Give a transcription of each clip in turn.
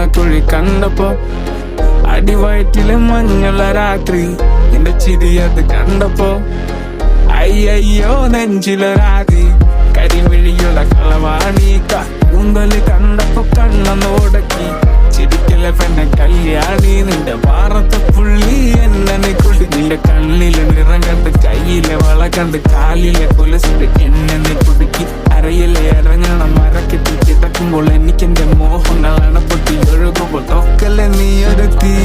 കുഴി കണ്ടപ്പോ അടിവയറ്റിലെ മഞ്ഞുള്ള രാത്രി നിന്റെ ചിരി അത് കണ്ടപ്പോ അയ്യോ നെഞ്ചിലൊരാതി കരിമിഴിയുള്ള കളവാണി കൂന്തല് കണ്ടപ്പോ കണ്ണൊന്നോടക്കി ചിരിക്കലെ പെണ്ണെ കല്യാണി നിന്റെ വാറത്തെ പുള്ളി എന്നെ കുടി നിന്റെ കണ്ണിലെ നിറം കണ്ട് കയ്യിലെ വള കണ്ട് കാലിലെ കുലസിട്ട് എന്നെ കുടുക്കി അരയിലെ ഇറങ്ങണം മരക്കെട്ടി കിടക്കുമ്പോൾ എനിക്കെന്റെ മോഹങ്ങൾ അണപ്പൊട്ടി ഒഴുകുമ്പോൾ നോക്കല്ലേ നീ ഒരു തീ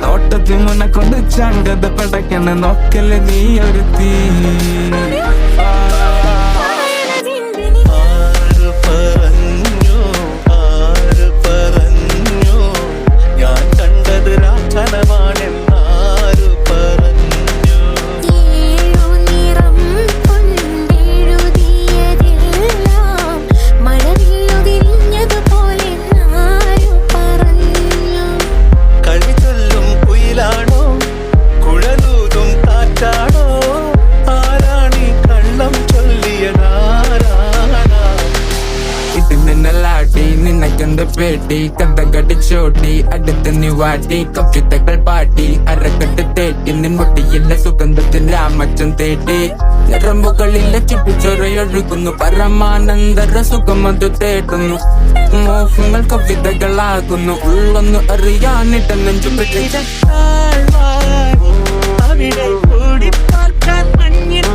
നോട്ടത്തിൽ മുന്നെ കൊണ്ട് ചങ്കത പടക്കണ നോക്കല്ലേ നീ ഒരു തീ പേട്ടി കഥകടി ചോട്ടി അടുത്ത് നിവാട്ടി കവിതകൾ പാട്ടി അരക്കെട്ട് തേട്ടി നിൻമുട്ടിയിലെ സുഗന്ധത്തിൽ രാമച്ചൻ തേട്ടി ഞരമ്പുകളിലെ ചുട്ടിച്ചൊറയൊഴുകുന്നു പരമാനന്ദര സുഖമതു തേടുന്നു മോഹങ്ങൾ കവിതകളാകുന്നു ഉള്ളൊന്നു അറിയാനിട്ട നെഞ്ചു അവിടെ ഓടിപ്പാർക്കാൻ മഞ്ഞിൽ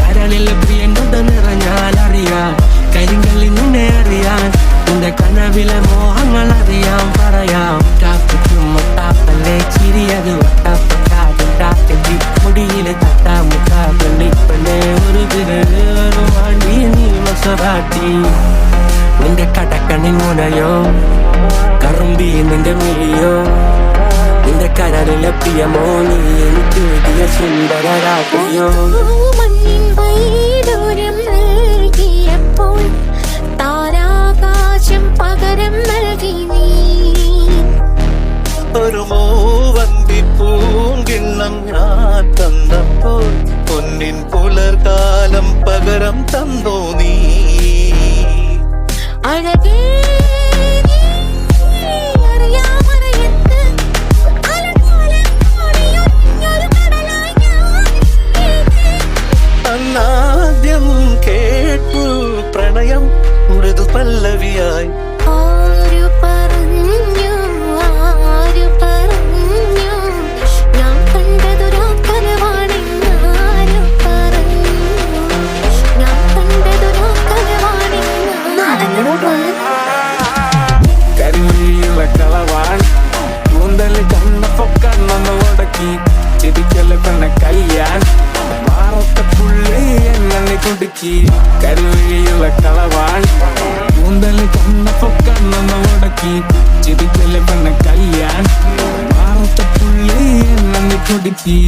കരളിലെ പ്രിയൻ്റെ നിറഞ്ഞാൽ അറിയാം കരിങ്കല്ലിൽ നിന്നെ അറിയാൻ നിന്റെ കനവിലെ മോഹങ്ങൾ അറിയാം പറയാം ടാപ്പല്ലേ ചിരിയത് വട്ടാപ്പി മുടിയിലെ തട്ടാമുട്ടാപ്പള്ളി പെണ്ണെ ഒരു തിരവാണ്ടി നീ മസറാട്ടി നിന്റെ കടക്കണിൻ മുനയോ കറുമ്പി നിന്റെ മിഴിയോ നിന്റെ കരളിലെ പ്രിയമോ നീ എനിക്ക് എഴുതിയ സുന്ദരരാട്ടിയോ താരാകാശം പകരം നൽകി നീ ഒരു മൂവന്തി പൂങ്കിണ്ണം ഞാൻ തന്നപ്പോൾ പൊന്നിൻ പുലർകാലം പകരം തന്നോ നീ അഴകേ അന്നാദ്യം കേട്ടു പ്രണയം മൃദു പല്ലവിയായി ആരു പറഞ്ഞു ഞാൻ കണ്ടതൊരു കലവാണെന്നാരു പറഞ്ഞു ഞാൻ കണ്ടതൊരു കരിമിഴിയുള്ള കളവാണ് കൂന്തല് കണ്ണപ്പോ കണ്ണൊന്ന് ഉടക്കി ചിരിക്കല് പെണ്ണ കല്യാൺ വാറത്തെ പുള്ളി എന്നെ കുടുക്കി കരിമിഴിയുള്ള കളവാണ് കൂന്തല് കണ്ണപ്പോ കണ്ണൊന്ന് ഉടക്കി ചിരിക്കല് പെണ്ണ കല്യാൺ വാറത്തെ പുള്ളി എന്നെ കുടുക്കി